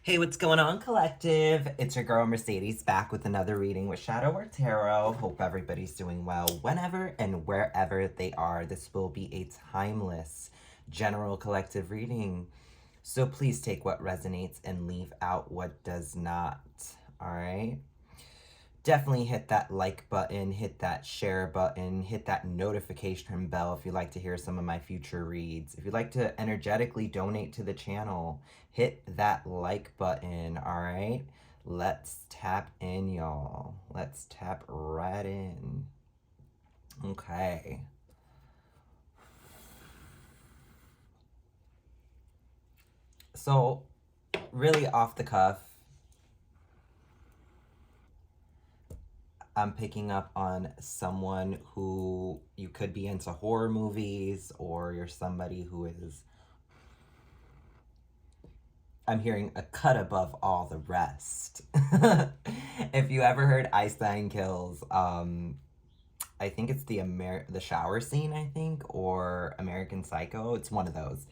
Hey, what's going on, collective? It's your girl Mercedes back with another reading with Shadow or Tarot. Hope everybody's doing well whenever and wherever they are. This will be a timeless general collective reading. So please take what resonates and leave out what does not. All right? Definitely hit that like button, hit that share button, hit that notification bell if you'd like to hear some of my future reads. If you'd like to energetically donate to the channel, hit that like button, all right? Let's tap in, y'all. Let's tap right in. Okay. So, really off the cuff, I'm picking up on someone who you could be into horror movies, or you're somebody who is, I'm hearing, a cut above all the rest. If you ever heard Ice Nine Kills, I think it's the shower scene, I think, or American Psycho. It's one of those.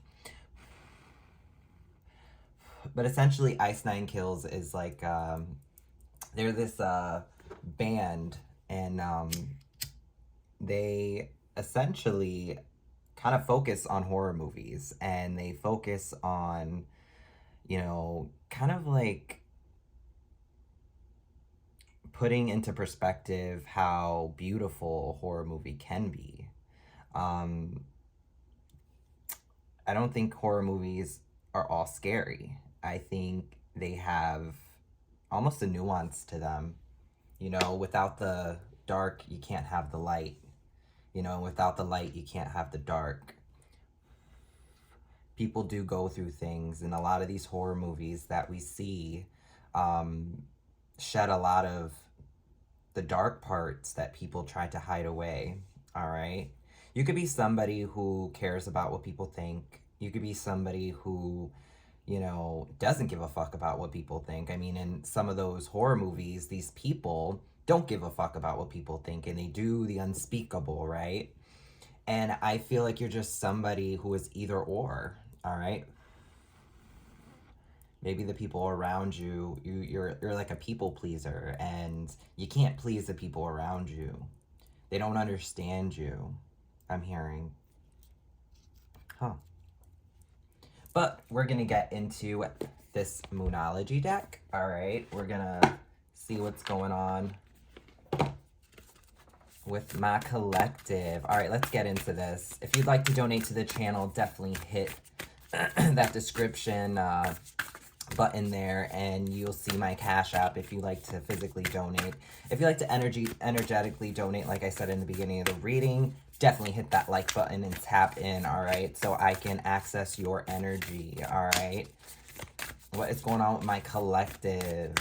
But essentially, Ice Nine Kills is like, they're this band, and they essentially kind of focus on horror movies, and they focus on, kind of like putting into perspective how beautiful a horror movie can be. Um, I don't think horror movies are all scary. I think they have almost a nuance to them. Without the dark, you can't have the light. Without the light, you can't have the dark. People do go through things, and a lot of these horror movies that we see shed a lot of the dark parts that people try to hide away. All right. You could be somebody who cares about what people think. You could be somebody who, doesn't give a fuck about what people think. I mean, in some of those horror movies, these people don't give a fuck about what people think, and they do the unspeakable, right? And I feel like you're just somebody who is either or, all right? Maybe the people around you, you're like a people pleaser, and you can't please the people around you. They don't understand you, I'm hearing. Huh. But we're going to get into this Moonology deck. All right. We're going to see what's going on with my collective. All right, let's get into this. If you'd like to donate to the channel, definitely hit that description button there, and you'll see my Cash App if you like to physically donate. If you like to energetically donate, like I said in the beginning of the reading, definitely hit that like button and tap in, all right, so I can access your energy, all right? What is going on with my collective?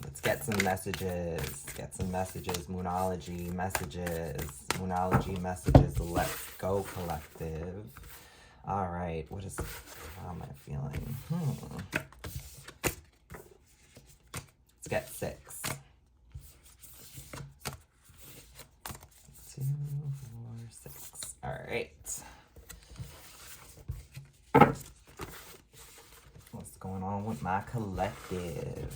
Let's get some messages. Get some messages. Moonology messages. Moonology messages. Let's go, collective. All right. How am I feeling? Let's get 6. 2, 4, 6. All right. What's going on with my collective?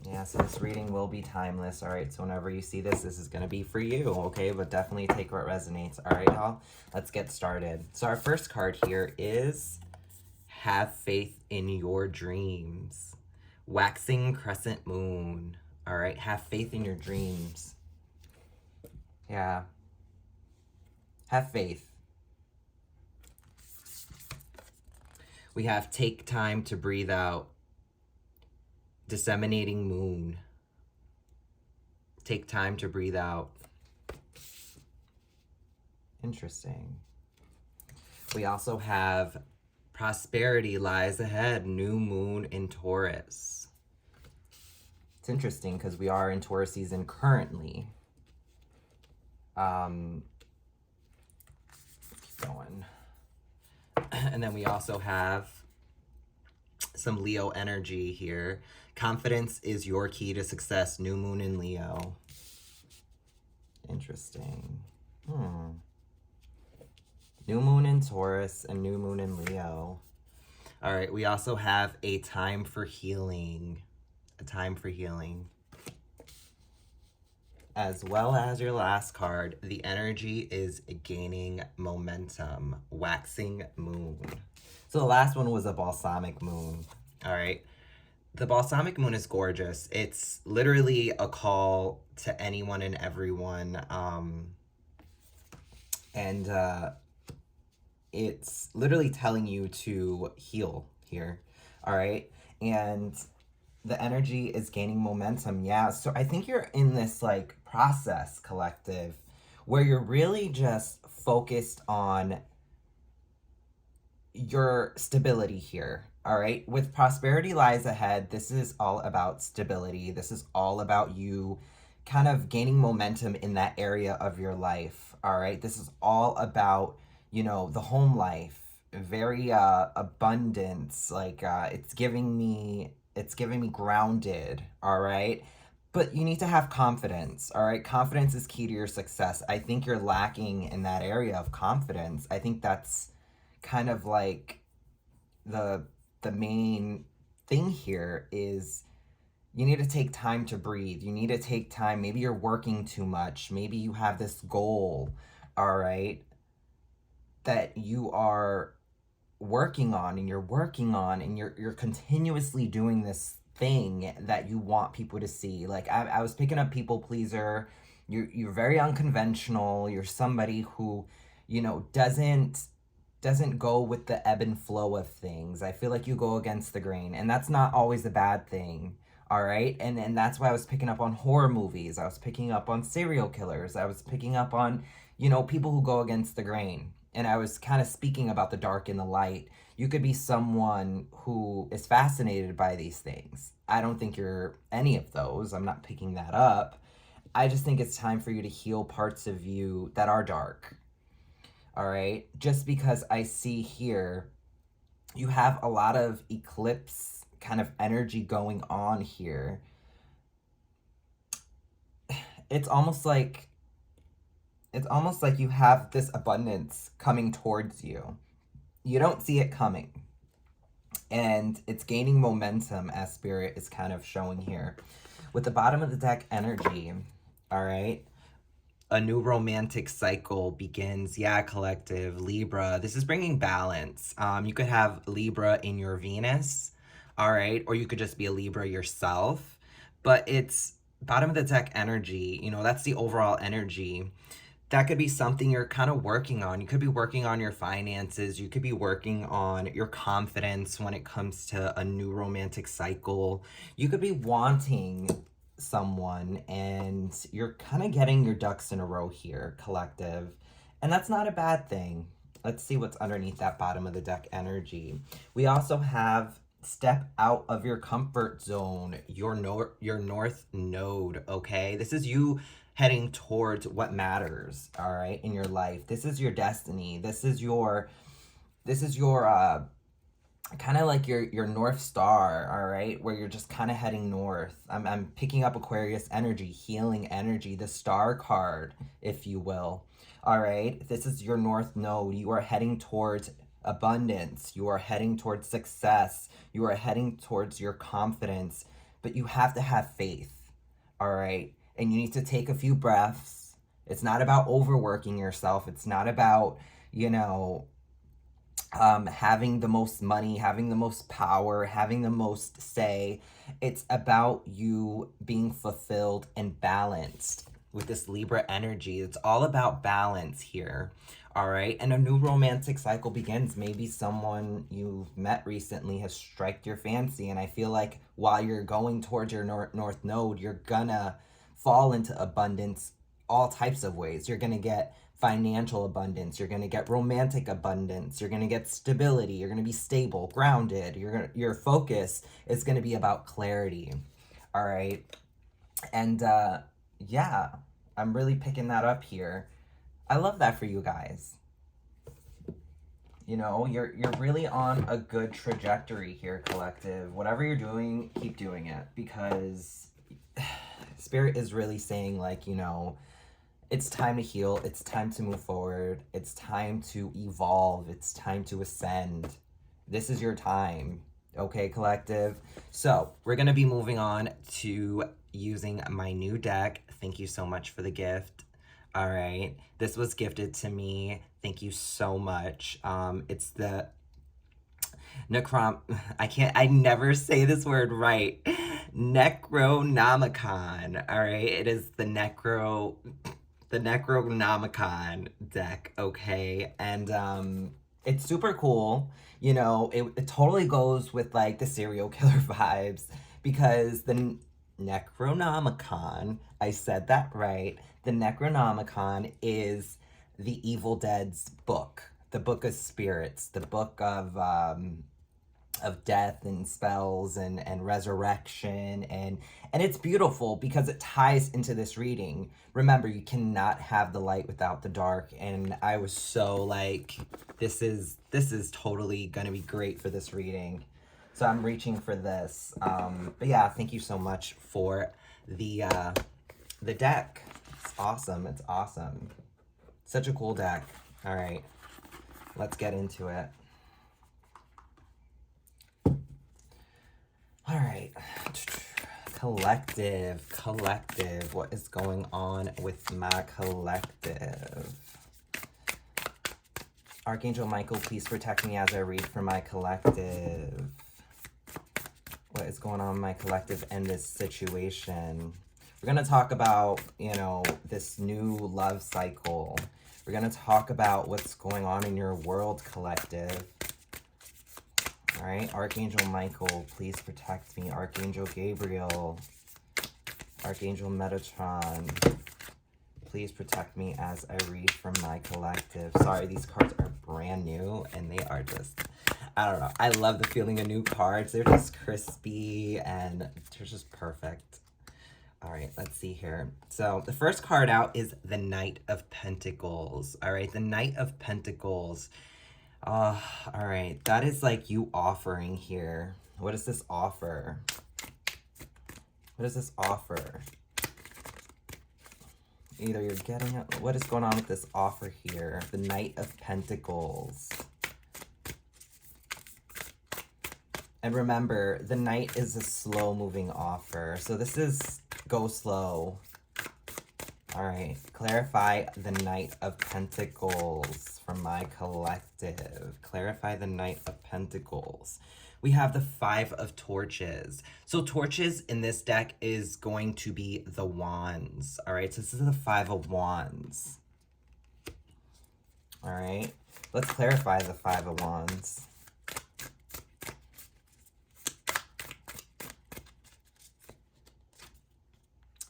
Yeah, so this reading will be timeless, all right? So whenever you see this is going to be for you, okay? But definitely take what resonates, all right, y'all? Let's get started. So our first card here is Have Faith in Your Dreams. Waxing Crescent Moon, all right? Have faith in your dreams. Yeah. Have faith. We have Take Time to Breathe Out. Disseminating Moon. Take time to breathe out. Interesting. We also have Prosperity Lies Ahead. New Moon in Taurus. It's interesting because we are in Taurus season currently. Keep going. And then we also have some Leo energy here. Confidence is your key to success. New Moon in Leo. Interesting. New Moon in Taurus and New Moon in Leo. All right, we also have a time for healing. A time for healing. As well as your last card, the energy is gaining momentum. Waxing moon. So the last one was a balsamic moon. All right. The balsamic moon is gorgeous. It's literally a call to anyone and everyone. And it's literally telling you to heal here. All right. And the energy is gaining momentum. Yeah. So I think you're in this like process, collective, where you're really just focused on your stability here. All right. With prosperity lies ahead, this is all about stability. This is all about you kind of gaining momentum in that area of your life. All right. This is all about, you know, the home life, very abundance. Like it's giving me grounded. All right. But you need to have confidence. All right. Confidence is key to your success. I think you're lacking in that area of confidence. I think that's kind of like the main thing here is you need to take time to breathe. You need to take time. Maybe you're working too much. Maybe you have this goal, all right, that you are working on and you're continuously doing this thing that you want people to see. Like I was picking up people pleaser. You're very unconventional. You're somebody who, you know, doesn't go with the ebb and flow of things. I feel like you go against the grain, and that's not always a bad thing. All right. And that's why I was picking up on horror movies. I was picking up on serial killers. I was picking up on, you know, people who go against the grain. And I was kind of speaking about the dark and the light. You could be someone who is fascinated by these things. I don't think you're any of those. I'm not picking that up. I just think it's time for you to heal parts of you that are dark. All right. Just because I see here, you have a lot of eclipse kind of energy going on here. It's almost like you have this abundance coming towards you. You don't see it coming. And it's gaining momentum as Spirit is kind of showing here. With the bottom of the deck energy, all right? A new romantic cycle begins. Yeah, collective, Libra. This is bringing balance. You could have Libra in your Venus, all right? Or you could just be a Libra yourself. But it's bottom of the deck energy. You know, that's the overall energy. That could be something you're kind of working on. You could be working on your finances. You could be working on your confidence when it comes to a new romantic cycle. You could be wanting someone and you're kind of getting your ducks in a row here, collective. And that's not a bad thing. Let's see what's underneath that bottom of the deck energy. We also have step out of your comfort zone, your north node, okay? This is you heading towards what matters, all right, in your life. This is your destiny. This is your kind of like your North Star, all right, where you're just kind of heading north. I'm picking up Aquarius energy, healing energy, the star card, if you will. All right, this is your North Node. You are heading towards abundance. You are heading towards success. You are heading towards your confidence, but you have to have faith, all right? And you need to take a few breaths. It's not about overworking yourself. It's not about, you know, having the most money, having the most power, having the most say. It's about you being fulfilled and balanced with this Libra energy. It's all about balance here. All right. And a new romantic cycle begins. Maybe someone you've met recently has struck your fancy. And I feel like while you're going towards your North Node, you're gonna fall into abundance all types of ways. You're gonna get financial abundance, you're going to get romantic abundance, you're going to get stability, you're going to be stable, grounded, your focus is going to be about clarity. All right. And yeah, I'm really picking that up here. I love that for you guys. You know, you're really on a good trajectory here, collective. Whatever you're doing, keep doing it, because Spirit is really saying, like, you know, it's time to heal. It's time to move forward. It's time to evolve. It's time to ascend. This is your time. Okay, collective? So, we're going to be moving on to using my new deck. Thank you so much for the gift. All right. This was gifted to me. Thank you so much. It's the I never say this word right. Necronomicon. All right. It is the Necronomicon deck, okay? And it's super cool. You know, it totally goes with like the serial killer vibes because the Necronomicon, I said that right. The Necronomicon is the Evil Dead's book, the book of spirits, the book of death and spells and resurrection, and it's beautiful because it ties into this reading. Remember, you cannot have the light without the dark, and I was so like, this is totally gonna be great for this reading. So I'm reaching for this. But yeah, thank you so much for the deck. It's awesome. It's awesome. Such a cool deck. All right, let's get into it. All right, collective, what is going on with my collective? Archangel Michael, please protect me as I read for my collective. What is going on with my collective in this situation? We're going to talk about, you know, this new love cycle. We're going to talk about what's going on in your world, collective. All right, Archangel Michael, please protect me. Archangel Gabriel, Archangel Metatron, please protect me as I read from my collective. Sorry, these cards are brand new and they are just, I don't know. I love the feeling of new cards. They're just crispy and they're just perfect. All right, let's see here. So the first card out is the Knight of Pentacles. All right, the Knight of Pentacles. All right, that is like you offering here. What does this offer? What does this offer? Either you're getting it, what is going on with this offer here? The Knight of Pentacles. And remember, the Knight is a slow-moving offer. So this is go slow. All right, clarify the Knight of Pentacles from my collective. Clarify the Knight of Pentacles. We have the Five of Torches. So torches in this deck is going to be the Wands. All right, so this is the Five of Wands. All right, let's clarify the Five of Wands.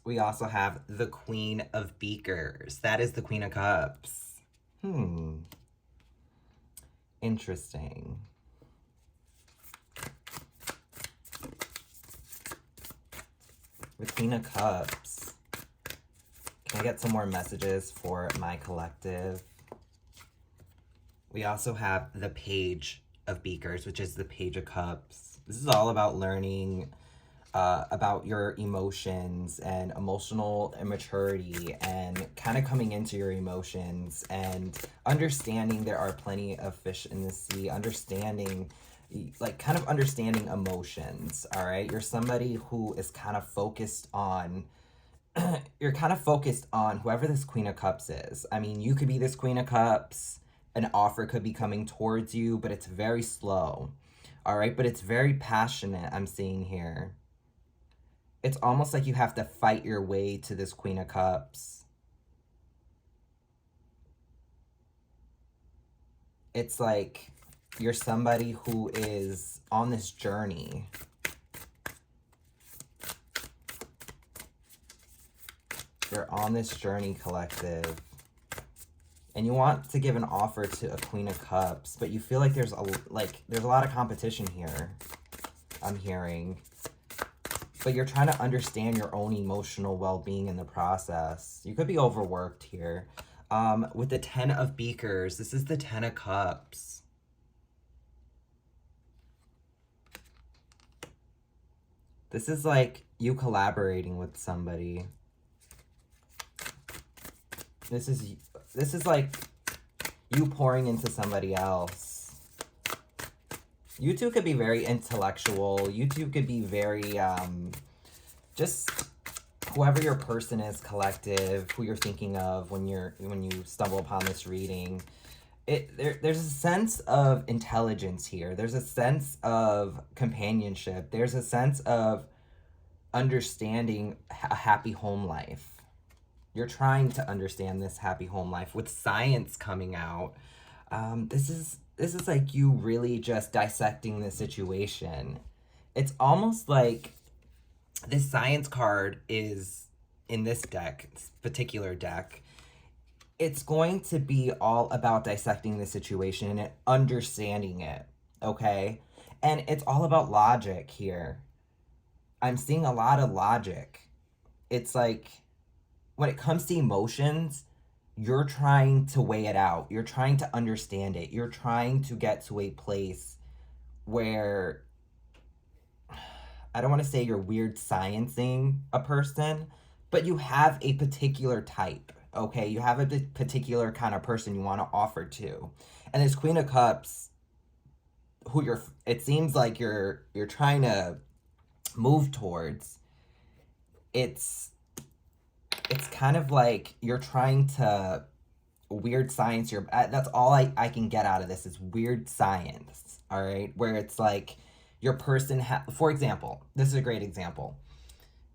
We also have the Queen of Beakers. That is the Queen of Cups. Interesting. The Queen of Cups. Can I get some more messages for my collective? We also have the Page of Beakers, which is the Page of Cups. This is all about learning about your emotions and emotional immaturity and kind of coming into your emotions and understanding there are plenty of fish in the sea, understanding, like kind of understanding emotions, all right? You're somebody who is kind of focused on, you're kind of focused on whoever this Queen of Cups is. I mean, you could be this Queen of Cups, an offer could be coming towards you, but it's very slow, all right? But it's very passionate, I'm seeing here. It's almost like you have to fight your way to this Queen of Cups. It's like you're somebody who is on this journey. You're on this journey, collective. And you want to give an offer to a Queen of Cups, but you feel like there's a lot of competition here, I'm hearing. But you're trying to understand your own emotional well-being in the process. You could be overworked here. With the Ten of Beakers, this is the Ten of Cups. This is like you collaborating with somebody. This is like you pouring into somebody else. You two could be very intellectual. You two could be very, just whoever your person is, collective, who you're thinking of when you stumble upon this reading. There's a sense of intelligence here. There's a sense of companionship. There's a sense of understanding a happy home life. You're trying to understand this happy home life with science coming out. This is like you really just dissecting the situation. It's almost like this science card is in this deck, this particular deck. It's going to be all about dissecting the situation and understanding it, okay? And it's all about logic here. I'm seeing a lot of logic. It's like when it comes to emotions, you're trying to weigh it out. You're trying to understand it. You're trying to get to a place where, I don't want to say you're weird sciencing a person, but you have a particular type, okay? You have a particular kind of person you want to offer to. And this Queen of Cups, it seems like you're trying to move towards, it's kind of like you're trying to weird science that's all I can get out of this is weird science, all right? Where it's like your person for example, this is a great example.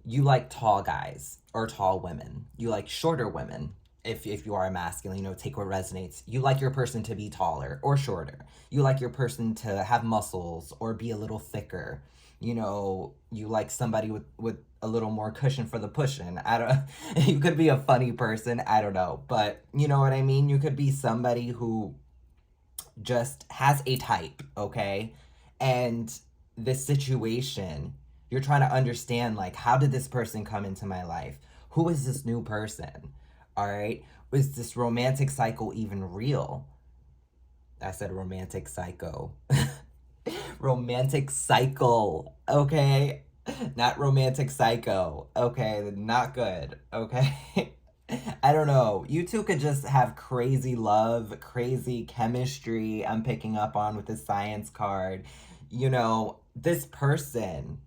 You like tall guys or tall women. You like shorter women. If you are a masculine, take what resonates. You like your person to be taller or shorter. You like your person to have muscles or be a little thicker. You like somebody with a little more cushion for the pushing. I don't. You could be a funny person. I don't know, but you know what I mean. You could be somebody who just has a type, okay? And this situation, you're trying to understand, like, how did this person come into my life? Who is this new person? All right? Was this romantic cycle even real? I said romantic psycho. Romantic cycle, okay? Not romantic psycho, okay? Not good, okay? I don't know. You two could just have crazy love, crazy chemistry I'm picking up on with the science card. This person,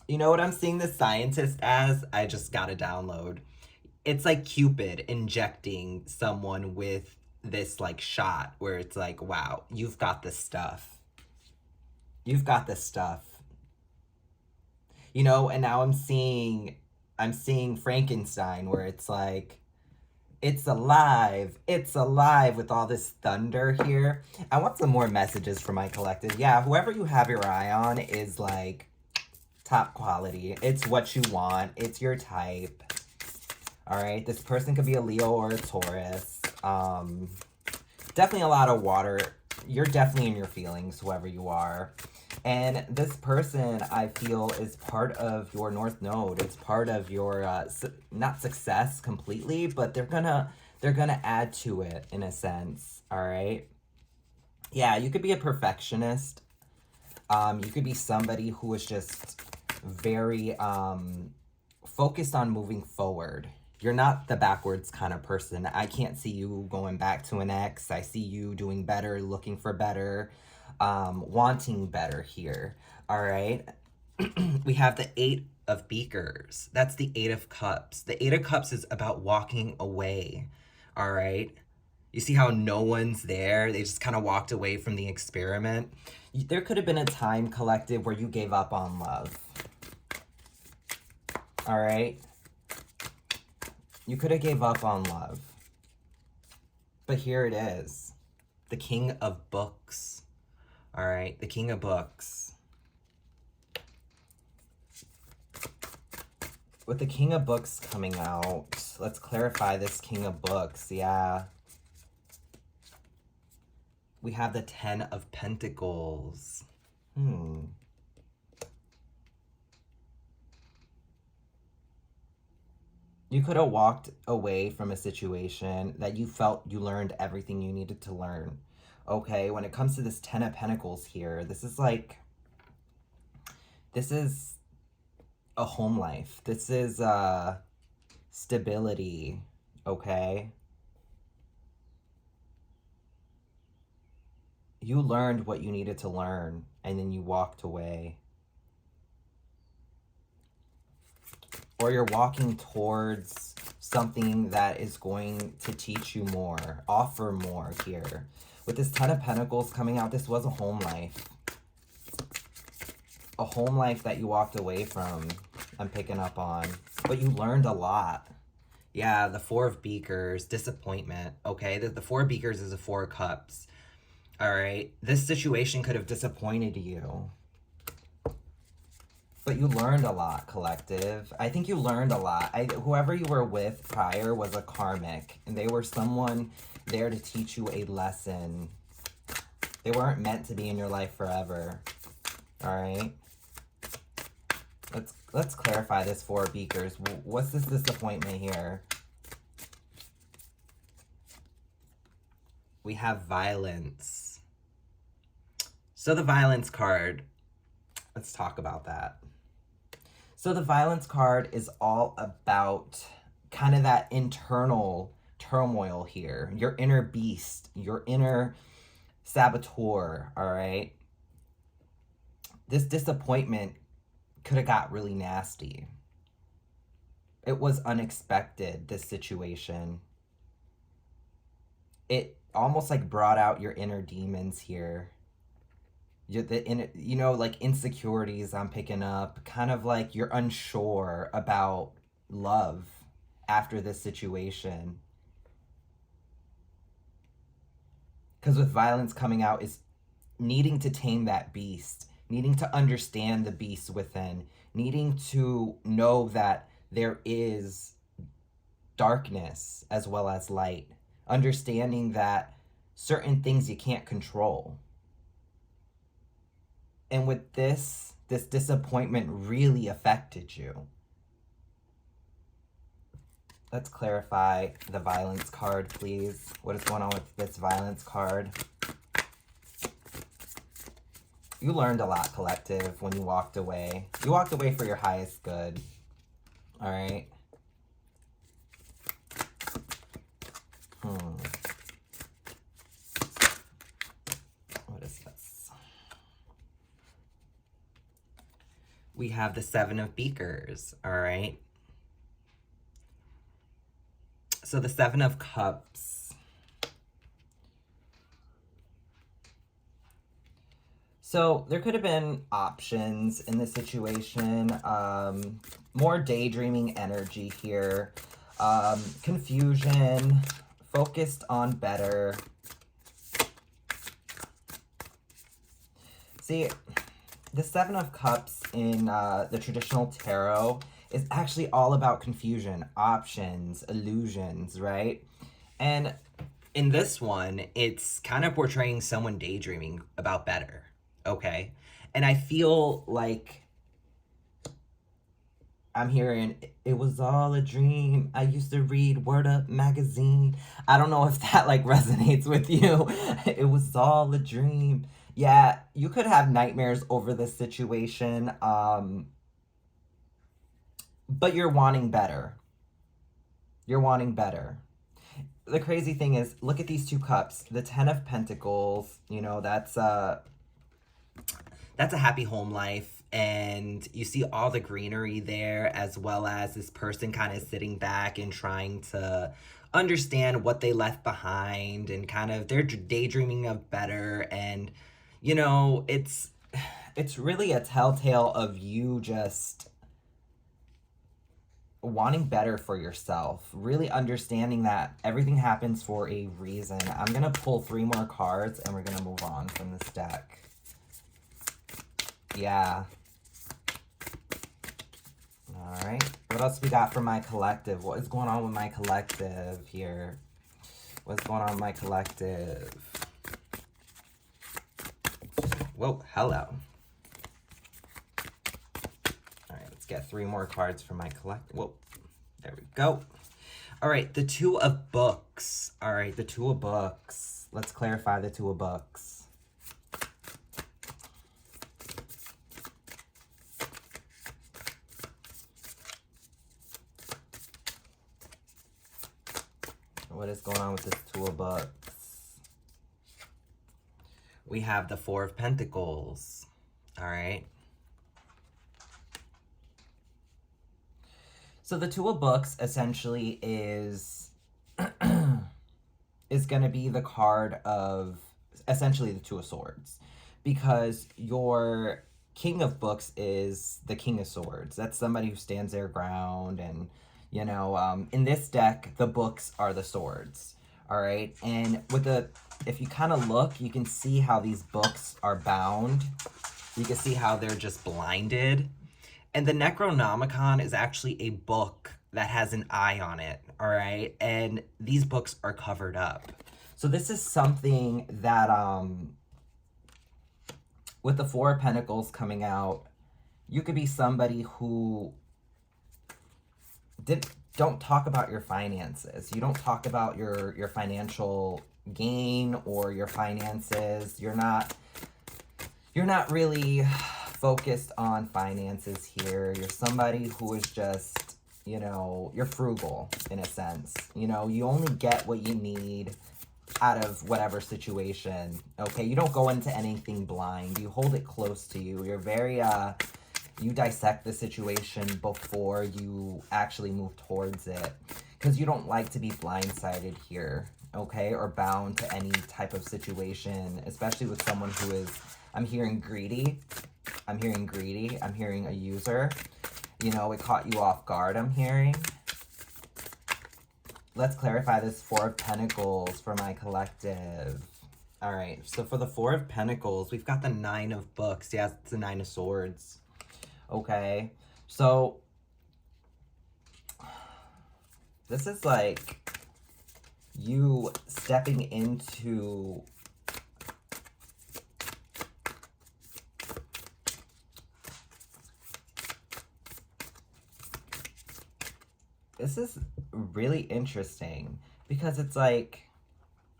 you know what I'm seeing the scientist as? I just got a download. It's like Cupid injecting someone with this like shot where it's like, wow, you've got this stuff. You've got this stuff. And now I'm seeing Frankenstein where it's like, it's alive with all this thunder here. I want some more messages for my collective. Yeah, whoever you have your eye on is like top quality. It's what you want. It's your type. All right, this person could be a Leo or a Taurus. Definitely a lot of water. You're definitely in your feelings, whoever you are. And this person, I feel, is part of your North Node. It's part of your, not success completely, but they're gonna add to it in a sense, all right? Yeah, you could be a perfectionist. You could be somebody who is just very focused on moving forward. You're not the backwards kind of person. I can't see you going back to an ex. I see you doing better, looking for better, wanting better here. All right. We have the 8 of Beakers. That's the 8 of Cups. The 8 of Cups is about walking away. All right. You see how no one's there? They just kind of walked away from the experiment. There could have been a time, collective, where you gave up on love. All right. You could have gave up on love. But here it is. The King of Books. All right, the King of Books. With the King of Books coming out, let's clarify this King of Books. Yeah. We have the 10 of Pentacles. You could have walked away from a situation that you felt you learned everything you needed to learn. Okay, when it comes to this 10 of Pentacles here, this is a home life. This is stability, okay? You learned what you needed to learn, and then you walked away. Or you're walking towards something that is going to teach you more, offer more here. With this Ten of Pentacles coming out, this was a home life. A home life that you walked away from, I'm picking up on. But you learned a lot. Yeah, the Four of Beakers, disappointment, okay? The Four of Beakers is a Four of Cups, all right? This situation could have disappointed you. But you learned a lot, collective. I think you learned a lot. Whoever you were with prior was a karmic, and they were someone there to teach you a lesson. They weren't meant to be in your life forever, all right? Let's clarify this Four of Beakers. What's this disappointment here? We have violence. So the violence card, let's talk about that. So the violence card is all about kind of that internal turmoil here. Your inner beast, your inner saboteur, all right? This disappointment could have got really nasty. It was unexpected, this situation. It almost like brought out your inner demons here. You know, like insecurities I'm picking up, kind of like you're unsure about love after this situation. Because with violence coming out is needing to tame that beast, needing to understand the beast within, needing to know that there is darkness as well as light, understanding that certain things you can't control. And with this disappointment really affected you. Let's clarify the violence card, please. What is going on with this violence card? You learned a lot, collective, when you walked away. You walked away for your highest good. All right? What is this? We have the Seven of Beakers, all right? So the Seven of Cups. So there could have been options in this situation. More daydreaming energy here. Confusion. Focused on better. See, the Seven of Cups in the traditional tarot is actually all about confusion, options, illusions, right? And in this one, it's kind of portraying someone daydreaming about better, okay? And I feel like I'm hearing, it was all a dream. I used to read Word Up magazine. I don't know if that like resonates with you. It was all a dream. Yeah, you could have nightmares over this situation. But you're wanting better. You're wanting better. The crazy thing is, look at these two cups. The Ten of Pentacles, you know, that's a happy home life. And you see all the greenery there, as well as this person kind of sitting back and trying to understand what they left behind, and kind of they're daydreaming of better. And, you know, it's really a telltale of you just wanting better for yourself, really understanding that everything happens for a reason. I'm going to pull 3 more cards and we're going to move on from this deck. Yeah. All right. What else we got for my collective? What is going on with my collective here? What's going on with my collective? Whoa, hello. All right, let's get 3 more cards for my collective. Whoa, there we go. All right, the Two of Books. All right, the Two of Books. Let's clarify the Two of Books. What is going on with this Two of Books? we have the Four of Pentacles. All right. So the Two of Books essentially is going to be the card of essentially the Two of Swords, because your King of Books is the King of Swords. That's somebody who stands their ground, and you know, in this deck, the books are the swords. All right, and with the, if you kind of look, you can see how these books are bound. You can see how they're just blinded. And the Necronomicon is actually a book that has an eye on it, all right? And these books are covered up. So this is something that, with the Four of Pentacles coming out, you could be somebody who don't talk about your finances. You don't talk about your financial gain or your finances. You're not really focused on finances here. You're somebody who is just, you know, you're frugal in a sense. You know, you only get what you need out of whatever situation, okay? You don't go into anything blind. You hold it close to you. You're very, you dissect the situation before you actually move towards it, because you don't like to be blindsided here, okay? Or bound to any type of situation, especially with someone who is, I'm hearing greedy. I'm hearing a user. You know, it caught you off guard, I'm hearing. Let's clarify this Four of Pentacles for my collective. All right, so for the Four of Pentacles, we've got the Nine of Books. Yes, it's the Nine of Swords. Okay, so this is like you stepping into this is really interesting, because it's like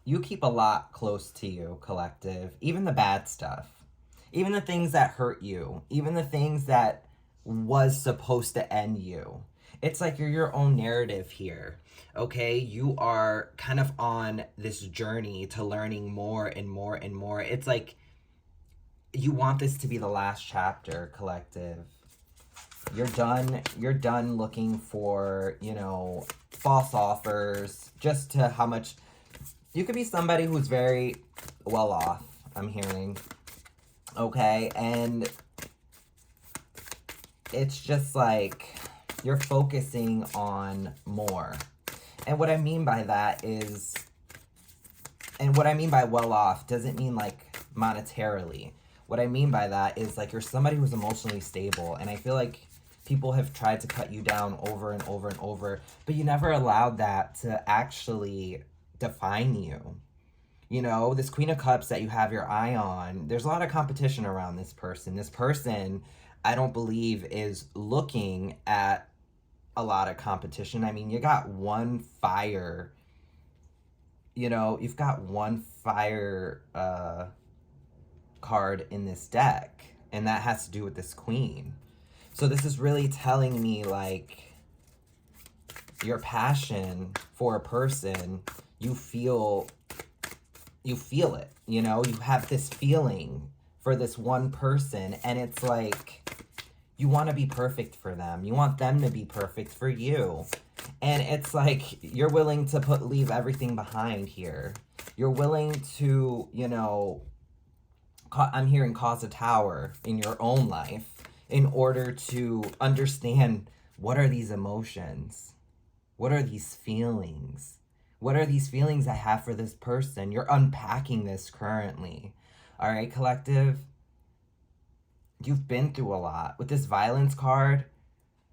you keep a lot close to you, collective, even the bad stuff, even the things that hurt you, even the things that was supposed to end you. It's like you're your own narrative here, okay? You are kind of on this journey to learning more and more and more. It's like you want this to be the last chapter, collective. You're done looking for, you know, false offers, just to how much. You could be somebody who's very well off, I'm hearing, okay? And it's just like you're focusing on more. And what I mean by that is, and what I mean by well off doesn't mean like monetarily. What I mean by that is like you're somebody who's emotionally stable, and I feel like people have tried to cut you down over and over and over, but you never allowed that to actually define you. You know, this Queen of Cups that you have your eye on, there's a lot of competition around this person. This person, I don't believe, is looking at a lot of competition. I mean, you got one fire, you know, you've got one fire card in this deck, and that has to do with this Queen. So this is really telling me, like, your passion for a person, you feel it, you know? You have this feeling for this one person, and it's like you want to be perfect for them. You want them to be perfect for you. And it's like you're willing to leave everything behind here. You're willing to, you know, I'm hearing cause a tower in your own life in order to understand, what are these emotions? What are these feelings? What are these feelings I have for this person? You're unpacking this currently. All right, collective? You've been through a lot. With this violence card,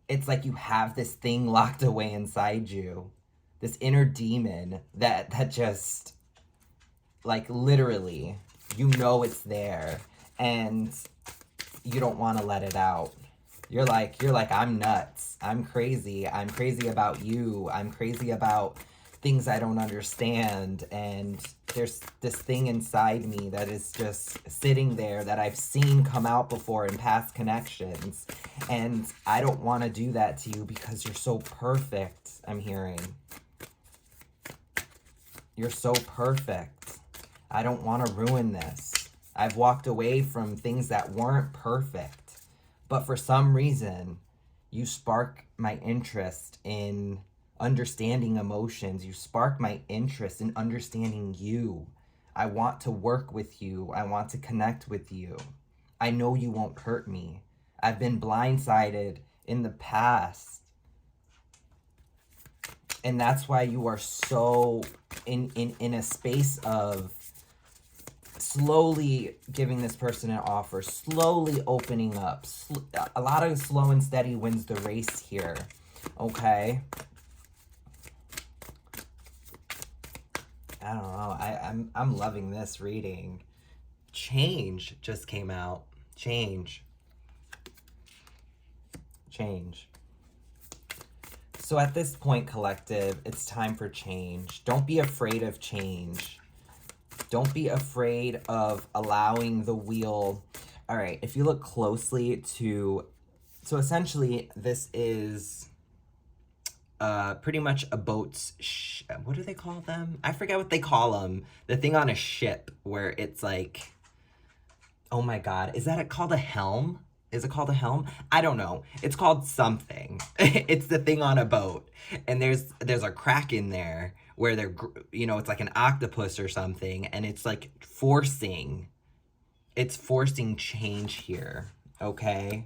it's like you have this thing locked away inside you. This inner demon that just, like, literally, you know it's there. And you don't want to let it out. You're like, I'm nuts. I'm crazy about you. I'm crazy about things I don't understand. And there's this thing inside me that is just sitting there that I've seen come out before in past connections. And I don't want to do that to you because you're so perfect, I'm hearing. You're so perfect. I don't want to ruin this. I've walked away from things that weren't perfect. But for some reason, you spark my interest in understanding emotions. You spark my interest in understanding you. I want to work with you. I want to connect with you. I know you won't hurt me. I've been blindsided in the past. And that's why you are so in a space of slowly giving this person an offer, slowly opening up. A lot of slow and steady wins the race here, okay? I don't know. I'm loving this reading. Change just came out. Change. Change. So at this point, collective, it's time for change. Don't be afraid of change. Don't be afraid of allowing the wheel. All right, if you look closely to, so essentially this is pretty much a boat's, what do they call them? I forget what they call them. The thing on a ship where it's like, oh my God, is that called a helm? Is it called a helm? I don't know. It's called something. It's the thing on a boat. And there's a crack in there where they're, you know, it's like an octopus or something. And it's like forcing change here, okay?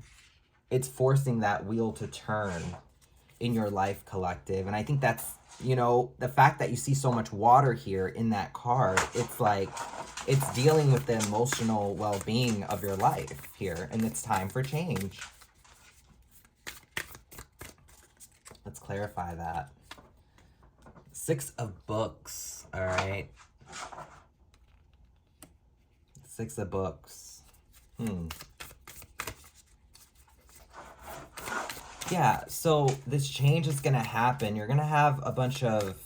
It's forcing that wheel to turn in your life, collective. And I think that's, you know, the fact that you see so much water here in that card, it's like, it's dealing with the emotional well-being of your life here, and it's time for change. Let's clarify that. 6 of books, all right? 6 of books. Yeah, so this change is going to happen. You're going to have a bunch of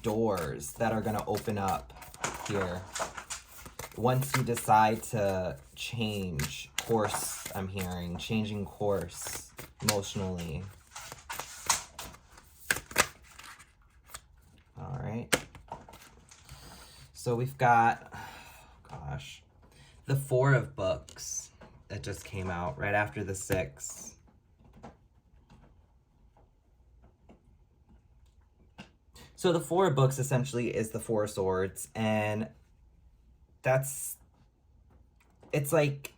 doors that are going to open up here. Once you decide to change course, I'm hearing, changing course emotionally. All right. So we've got, gosh, the 4 of books that just came out right after the 6. So the 4 of books essentially is the 4 of swords, and it's like,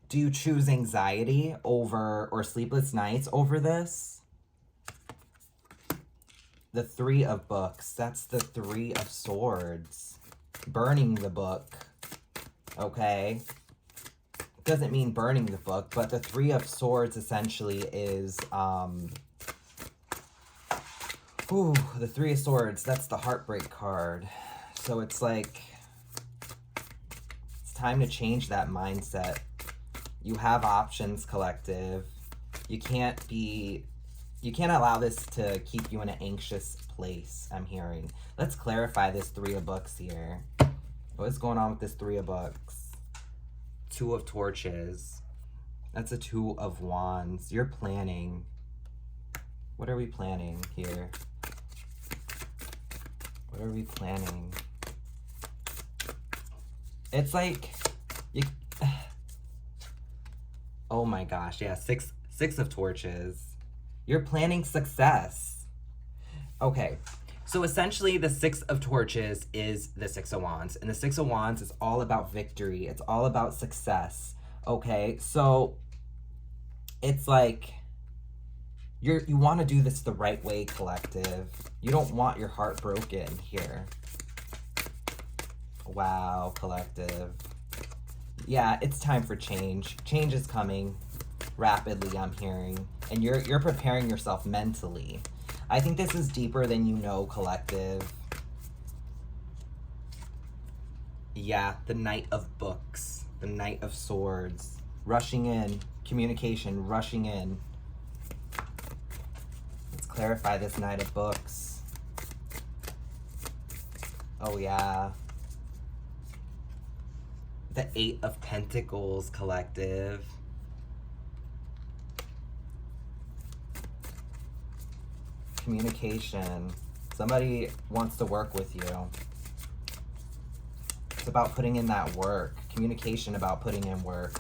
do you choose anxiety over, or sleepless nights over this? The 3 of books, that's the 3 of swords. Burning the book, okay? Doesn't mean burning the book, but the 3 of swords essentially is, the 3 of swords, that's the heartbreak card. So it's like, time to change that mindset. You have options, collective. You can't allow this to keep you in an anxious place, I'm hearing. Let's clarify this 3 of books here. What is going on with this 3 of books? 2 of torches. That's a 2 of wands. You're planning. What are we planning here? What are we planning? It's like, oh my gosh, yeah, six of torches. You're planning success. Okay, so essentially the 6 of torches is the 6 of wands, and the 6 of wands is all about victory. It's all about success, okay? So it's like, you want to do this the right way, collective. You don't want your heart broken here. Wow, collective. Yeah, it's time for change. Change is coming rapidly, I'm hearing. And you're preparing yourself mentally. I think this is deeper than you know, collective. Yeah, the Knight of Books. The Knight of Swords. Rushing in. Communication, rushing in. Let's clarify this Knight of Books. Oh, yeah. The 8 of Pentacles, collective. Communication. Somebody wants to work with you. It's about putting in that work. Communication about putting in work.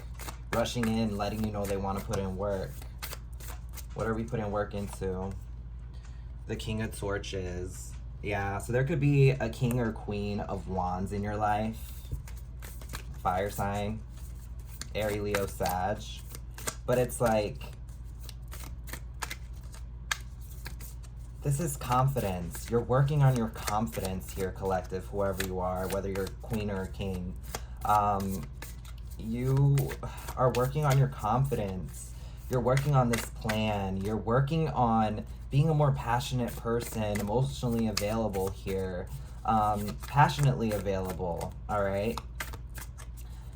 Rushing in, letting you know they want to put in work. What are we putting work into? The King of Torches. Yeah, so there could be a king or queen of wands in your life. Fire sign. Aries, Leo, Sag. But it's like, this is confidence. You're working on your confidence here, collective, whoever you are, whether you're queen or king. You are working on your confidence. You're working on this plan. You're working on being a more passionate person, emotionally available here, passionately available, all right?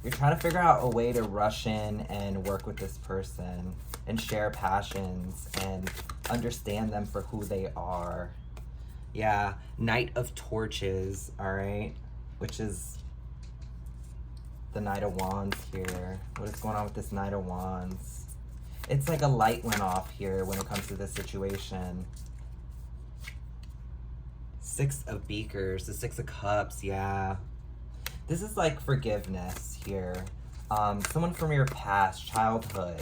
You're trying to figure out a way to rush in and work with this person and share passions and understand them for who they are. Yeah, Knight of Torches, all right? Which is the Knight of Wands here. What is going on with this Knight of Wands? It's like a light went off here when it comes to this situation. Six of Beakers, the Six of Cups, yeah. This is like forgiveness here. Someone from your past, childhood.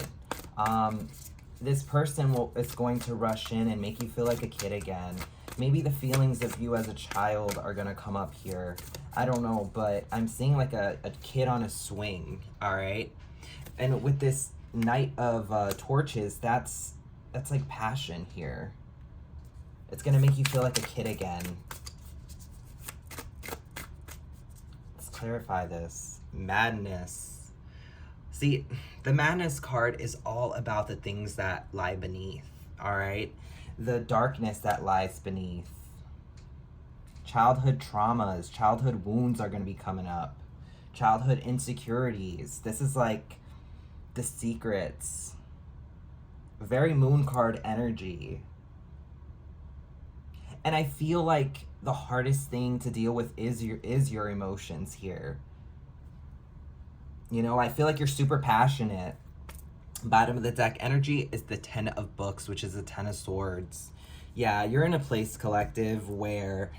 This person is going to rush in and make you feel like a kid again. Maybe the feelings of you as a child are gonna come up here. I don't know, but I'm seeing like a kid on a swing, all right? And with this Knight of Torches, that's like passion here. It's gonna make you feel like a kid again. Let's clarify this. Madness. See, the Madness card is all about the things that lie beneath, all right? The darkness that lies beneath. Childhood traumas, childhood wounds are gonna be coming up. Childhood insecurities. This is like the secrets. Very moon card energy. And I feel like the hardest thing to deal with is your emotions here. You know, I feel like you're super passionate. Bottom of the deck energy is the Ten of Books, which is the Ten of Swords. Yeah, you're in a place, collective, where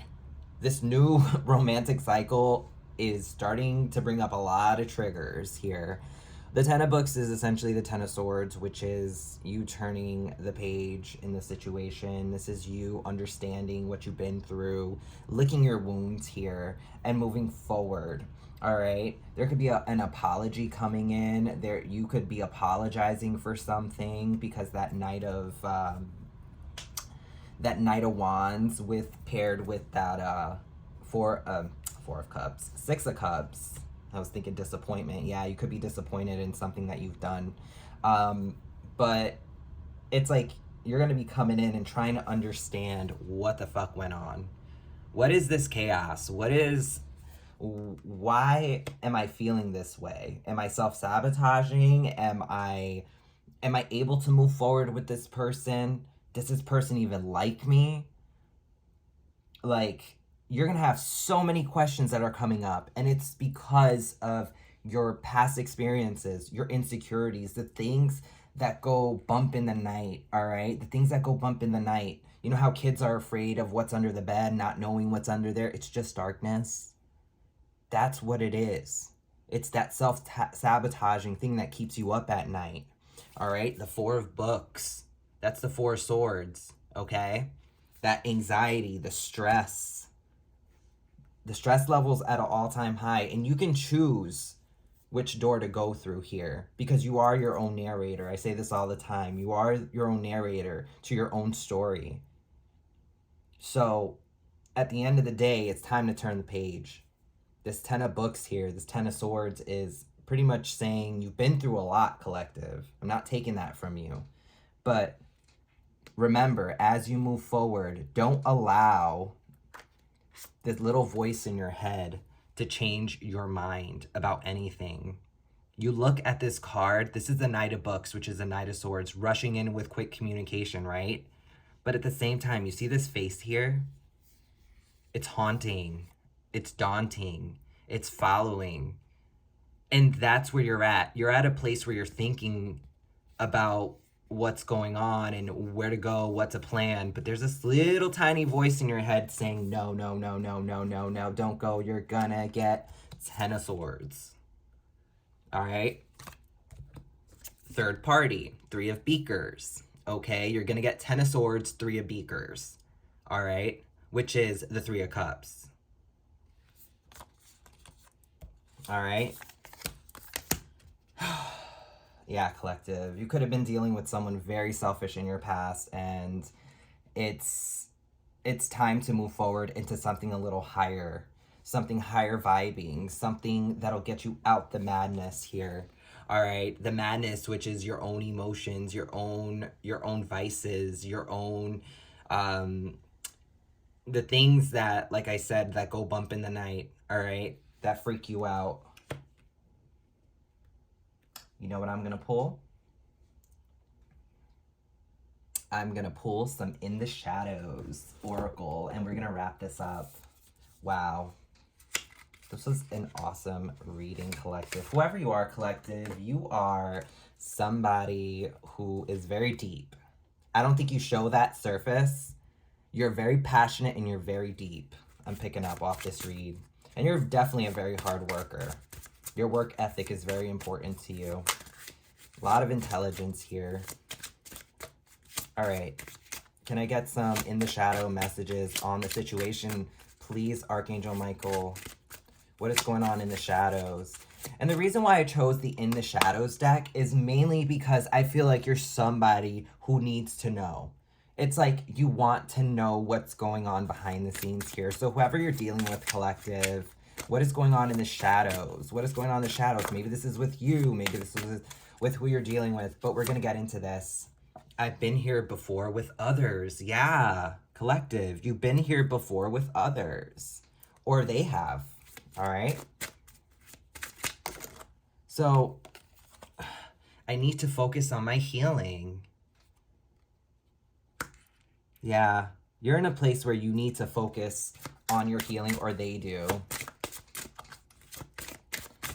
this new romantic cycle is starting to bring up a lot of triggers here. The Ten of Books is essentially the Ten of Swords, which is you turning the page in the situation. This is you understanding what you've been through, licking your wounds here, and moving forward. All right, there could be an apology coming in. There, you could be apologizing for something because that Knight of Wands paired with that Four of Cups, Six of Cups. I was thinking disappointment. Yeah, you could be disappointed in something that you've done. But it's like you're going to be coming in and trying to understand what the fuck went on. What is this chaos? Why am I feeling this way? Am I self-sabotaging? Am I able to move forward with this person? Does this person even like me? Like, you're going to have so many questions that are coming up, and it's because of your past experiences, your insecurities, the things that go bump in the night, all right? The things that go bump in the night. You know how kids are afraid of what's under the bed, not knowing what's under there? It's just darkness. That's what it is. It's that self-sabotaging thing that keeps you up at night, all right? The Four of Books. That's the Four of Swords, okay? That anxiety, the stress. The stress level's at an all-time high, and you can choose which door to go through here because you are your own narrator. I say this all the time. You are your own narrator to your own story. So at the end of the day, it's time to turn the page. This Ten of Books here, this Ten of Swords is pretty much saying you've been through a lot, collective. I'm not taking that from you. But remember, as you move forward, don't allow this little voice in your head to change your mind about anything. You look at this card, this is the Knight of Books, which is the Knight of Swords, rushing in with quick communication, right? But at the same time, you see this face here? It's haunting. It's daunting. It's following. And that's where you're at. You're at a place where you're thinking about what's going on and where to go, what to plan. But there's this little tiny voice in your head saying, no, no, no, no, no, no, no, don't go. You're gonna get Ten of Swords. All right. Third party, 3 of beakers. Okay, you're gonna get 10 of swords, 3 of beakers. All right, which is the 3 of cups. All right. Yeah, collective. You could have been dealing with someone very selfish in your past, and it's time to move forward into something a little higher, something higher vibing, something that'll get you out the madness here. All right, the madness, which is your own emotions, your own vices, your own the things that, like I said, that go bump in the night. All right, that freak you out. You know what I'm gonna pull? I'm gonna pull some In the Shadows Oracle, and we're gonna wrap this up. Wow. This was an awesome reading, collective. Whoever you are, collective, you are somebody who is very deep. I don't think you show that surface. You're very passionate and you're very deep. I'm picking up off this read. And you're definitely a very hard worker. Your work ethic is very important to you. A lot of intelligence here. All right. Can I get some In the Shadow messages on the situation? Please, Archangel Michael. What is going on in the shadows? And the reason why I chose the In the Shadows deck is mainly because I feel like you're somebody who needs to know. It's like you want to know what's going on behind the scenes here. So whoever you're dealing with, collective, what is going on in the shadows? What is going on in the shadows? Maybe this is with you. Maybe this is with who you're dealing with. But we're going to get into this. I've been here before with others. Yeah, collective. You've been here before with others. Or they have. All right? So, I need to focus on my healing. Yeah, you're in a place where you need to focus on your healing, or they do.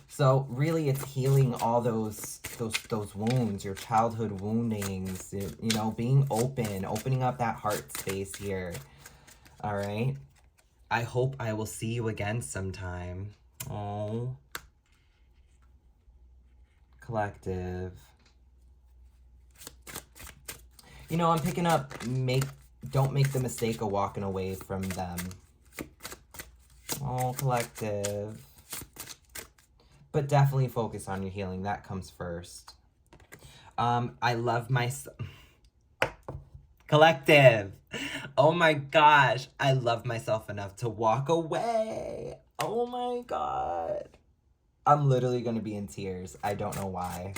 So really, it's healing all those wounds, your childhood woundings, you know, being opening up that heart space here. All right. I hope I will see you again sometime. Oh, collective. You know, I'm picking up, don't make the mistake of walking away from them. Oh, collective. But definitely focus on your healing. That comes first. I love myself. Collective. Oh my gosh. I love myself enough to walk away. Oh my God. I'm literally going to be in tears. I don't know why.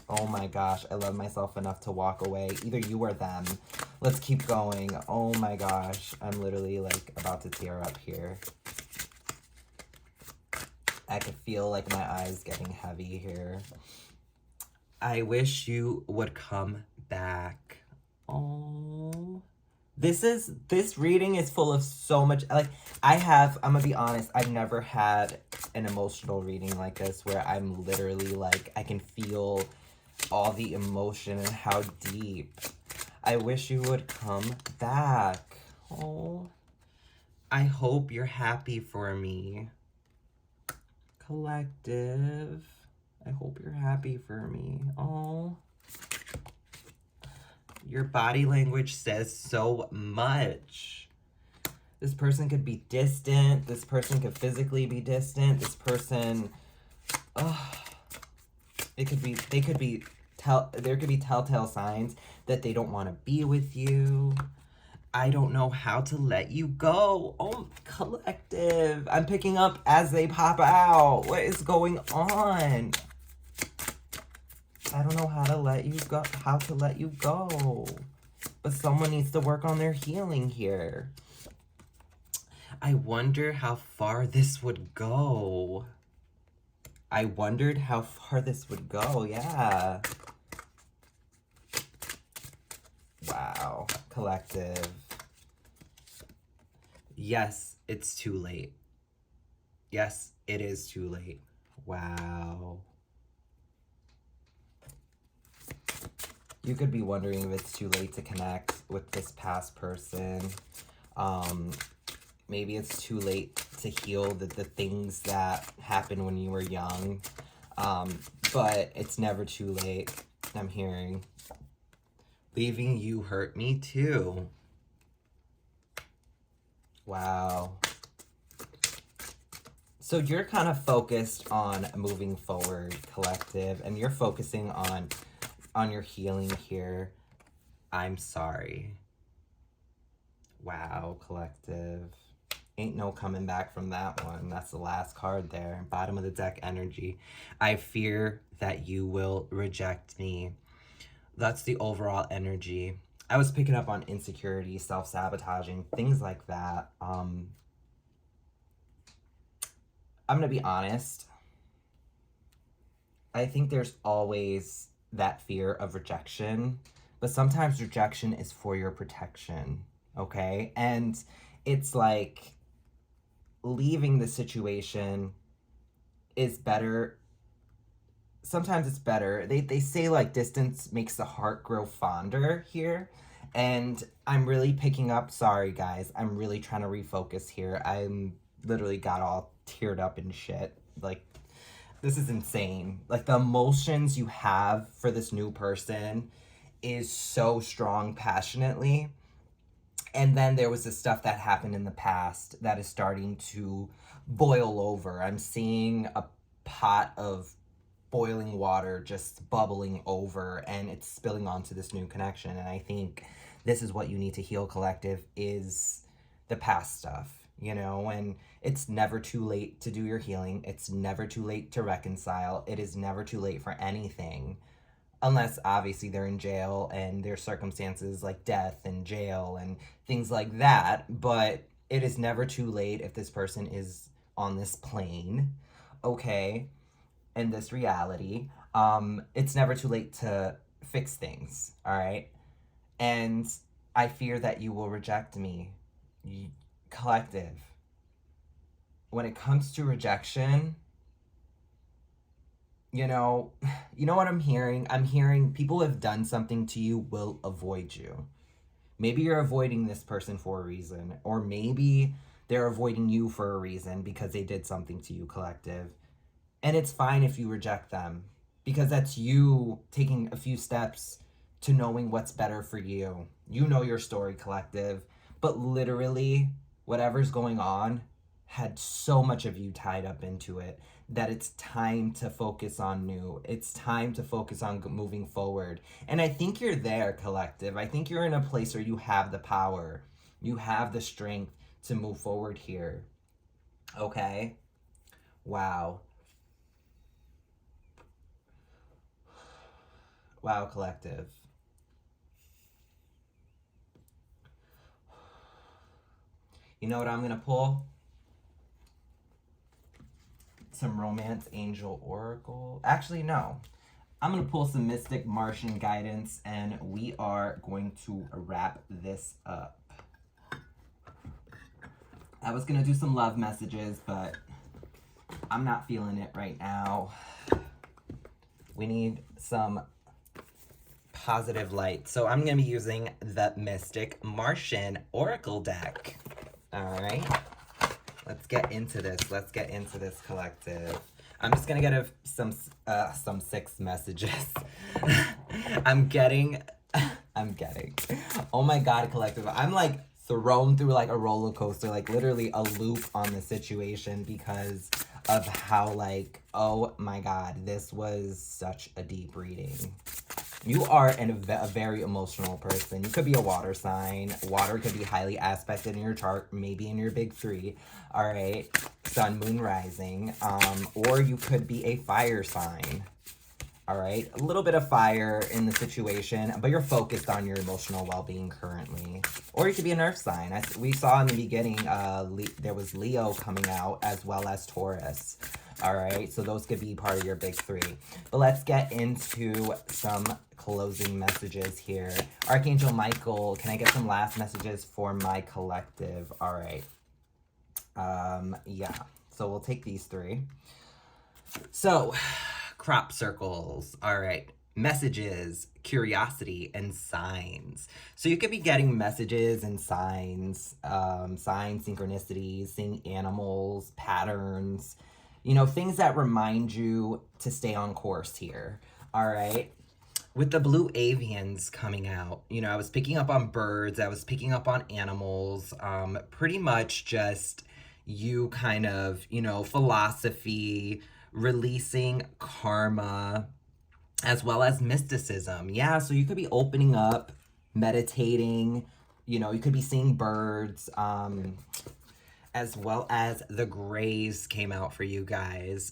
Oh my gosh. I love myself enough to walk away. Either you or them. Let's keep going. Oh my gosh. I'm literally like about to tear up here. I could feel like my eyes getting heavy here. I wish you would come back. Oh, this reading is full of so much, like, I'm gonna be honest, I've never had an emotional reading like this where I'm literally like, I can feel all the emotion and how deep. I wish you would come back. Oh, I hope you're happy for me. Collective. I hope you're happy for me. Oh. Your body language says so much. This person could be distant. This person could physically be distant. This person, there could be telltale signs that they don't want to be with you. I don't know how to let you go. Oh, collective. I'm picking up as they pop out. What is going on? I don't know how to let you go. But someone needs to work on their healing here. I wonder how far this would go. I wondered how far this would go, yeah. Wow, collective. Yes, it's too late. Yes, it is too late. Wow. You could be wondering if it's too late to connect with this past person. Maybe it's too late to heal the things that happened when you were young. But it's never too late. I'm hearing. Leaving you hurt me too. Wow. So you're kind of focused on moving forward, collective, and you're focusing on your healing here. I'm sorry. Wow, collective. Ain't no coming back from that one. That's the last card there. Bottom of the deck energy. I fear that you will reject me. That's the overall energy. I was picking up on insecurity, self-sabotaging, things like that. I'm gonna be honest. I think there's always that fear of rejection, but sometimes rejection is for your protection, okay? And it's like leaving the situation is better. Sometimes it's better. They say like distance makes the heart grow fonder here. And I'm really picking up, sorry guys, I'm really trying to refocus here. I'm literally got all teared up and shit. Like, this is insane. Like, the emotions you have for this new person is so strong passionately. And then there was this stuff that happened in the past that is starting to boil over. I'm seeing a pot of boiling water just bubbling over, and it's spilling onto this new connection. And I think this is what you need to heal, collective, is the past stuff, you know? And it's never too late to do your healing. It's never too late to reconcile. It is never too late for anything. Unless obviously they're in jail and there's circumstances like death and jail and things like that. But it is never too late if this person is on this plane, okay, in this reality. It's never too late to fix things, all right? And I fear that you will reject me. Collective. When it comes to rejection, you know what I'm hearing? I'm hearing people who have done something to you will avoid you. Maybe you're avoiding this person for a reason, or maybe they're avoiding you for a reason because they did something to you, collective. And it's fine if you reject them, because that's you taking a few steps to knowing what's better for you. You know your story, collective. But literally, whatever's going on had so much of you tied up into it that it's time to focus on new. It's time to focus on moving forward. And I think you're there, collective. I think you're in a place where you have the power. You have the strength to move forward here. Okay? Wow. Wow, collective. You know what I'm gonna pull? Some Romance Angel Oracle. Actually, no. I'm gonna pull some Mystic Martian Guidance, and we are going to wrap this up. I was gonna do some love messages, but I'm not feeling it right now. We need some positive light. So I'm gonna be using the Mystic Martian Oracle deck. All right. Let's get into this. Let's get into this, collective. I'm just gonna get some 6 messages. I'm getting. Oh my God, collective. I'm like thrown through like a roller coaster, like literally a loop on the situation because of how like, oh my God, this was such a deep reading. You are a very emotional person. You could be a water sign. Water could be highly aspected in your chart, maybe in your big 3. All right, sun, moon, rising. Or you could be a fire sign. All right, a little bit of fire in the situation, but you're focused on your emotional well-being currently. Or you could be an earth sign. We saw in the beginning, there was Leo coming out as well as Taurus. All right, so those could be part of your big 3. But let's get into some closing messages here. Archangel Michael, can I get some last messages for my collective? All right. Yeah, so we'll take these 3. So, crop circles. All right. Messages, curiosity, and signs. So you could be getting messages and signs, synchronicities, seeing animals, patterns, You know, things that remind you to stay on course here. All right. With the blue avians coming out, you know, I was picking up on birds, I was picking up on animals, pretty much just you kind of, you know, philosophy, releasing karma, as well as mysticism. Yeah, so you could be opening up, meditating, you know, you could be seeing birds, as well as the grays came out for you guys.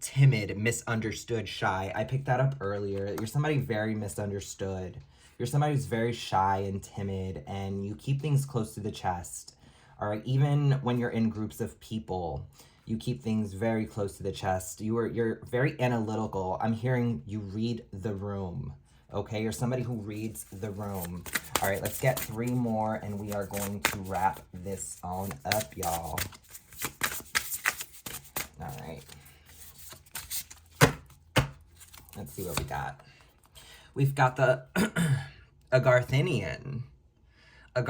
Timid, misunderstood, shy. I picked that up earlier. You're somebody very misunderstood. You're somebody who's very shy and timid, and you keep things close to the chest. All right, even when you're in groups of people, you keep things very close to the chest. You're very analytical. I'm hearing you read the room. Okay, you're somebody who reads the room. All right, let's get 3 more and we are going to wrap this on up, y'all. All right. Let's see what we got. We've got the Agarthinian. The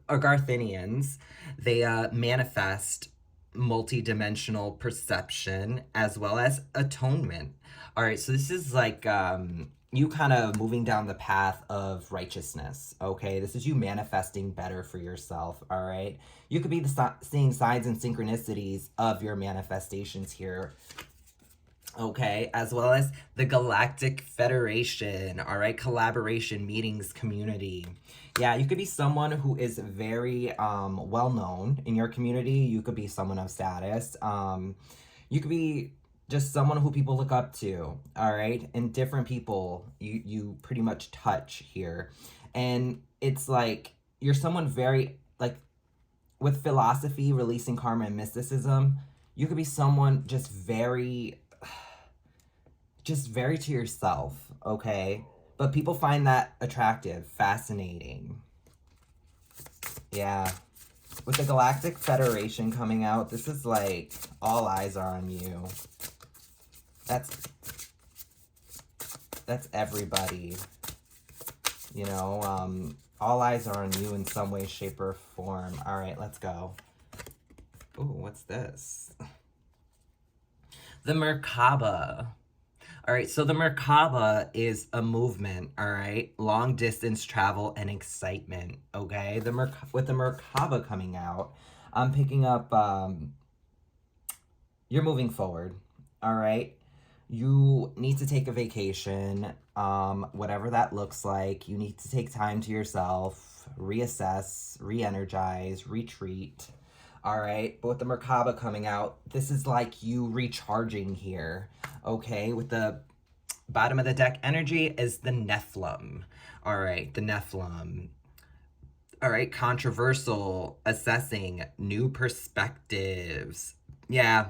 Agarthinians, they manifest multi-dimensional perception as well as atonement. All right, so this is like you kind of moving down the path of righteousness, okay? This is you manifesting better for yourself, all right? You could be seeing signs and synchronicities of your manifestations here, okay? As well as the Galactic Federation, all right? Collaboration, meetings, community. Yeah, you could be someone who is very well-known in your community. You could be someone of status. You could be just someone who people look up to, all right? And different people you pretty much touch here. And it's like you're someone very, like, with philosophy, releasing karma and mysticism, you could be someone just very to yourself, okay? But people find that attractive, fascinating. Yeah. With the Galactic Federation coming out, this is like all eyes are on you. That's everybody. You know, all eyes are on you in some way, shape, or form. All right, let's go. Ooh, what's this? The Merkaba. All right, so the Merkaba is a movement, all right? Long distance travel and excitement, okay? With the Merkaba coming out, I'm picking up, you're moving forward, all right? You need to take a vacation, whatever that looks like. You need to take time to yourself, reassess, re-energize, retreat. All right, but with the Merkaba coming out, this is like you recharging here, okay? With the bottom of the deck energy is the Nephilim. All right, the Nephilim. All right, controversial, assessing, new perspectives. Yeah.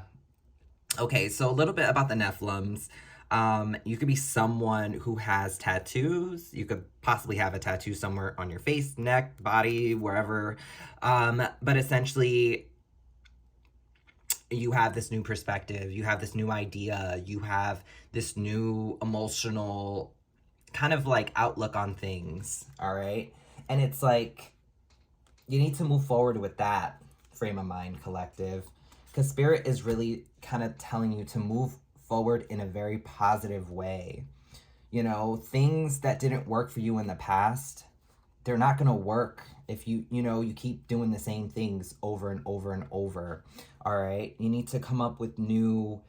Okay, so a little bit about the Nephilims. You could be someone who has tattoos. You could possibly have a tattoo somewhere on your face, neck, body, wherever. But essentially, you have this new perspective. You have this new idea. You have this new emotional kind of like outlook on things, all right? And it's like, you need to move forward with that frame of mind, collective. Because Spirit is really kind of telling you to move forward in a very positive way. You know, things that didn't work for you in the past, they're not going to work if you keep doing the same things over and over and over. All right? You need to come up with new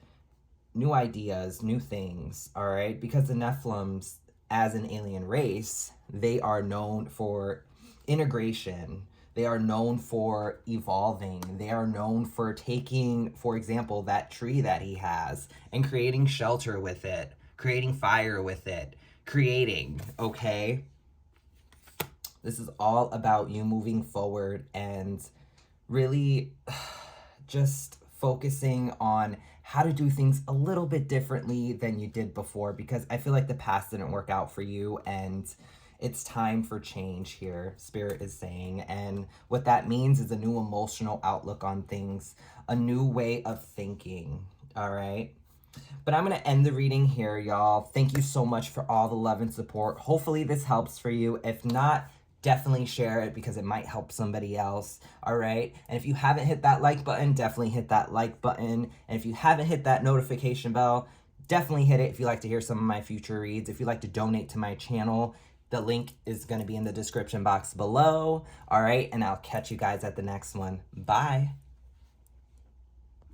ideas, new things, all right? Because the Nephilims, as an alien race, they are known for integration. They are known for evolving. They are known for taking, for example, that tree that he has and creating shelter with it, creating fire with it, creating, okay? This is all about you moving forward and really just focusing on how to do things a little bit differently than you did before, because I feel like the past didn't work out for you and it's time for change here, Spirit is saying. And what that means is a new emotional outlook on things, a new way of thinking, all right? But I'm going to end the reading here, y'all. Thank you so much for all the love and support. Hopefully this helps for you. If not, definitely share it because it might help somebody else. All right. And if you haven't hit that like button, definitely hit that like button. And if you haven't hit that notification bell, definitely hit it if you like to hear some of my future reads. If you like to donate to my channel, the link is going to be in the description box below. All right. And I'll catch you guys at the next one. Bye.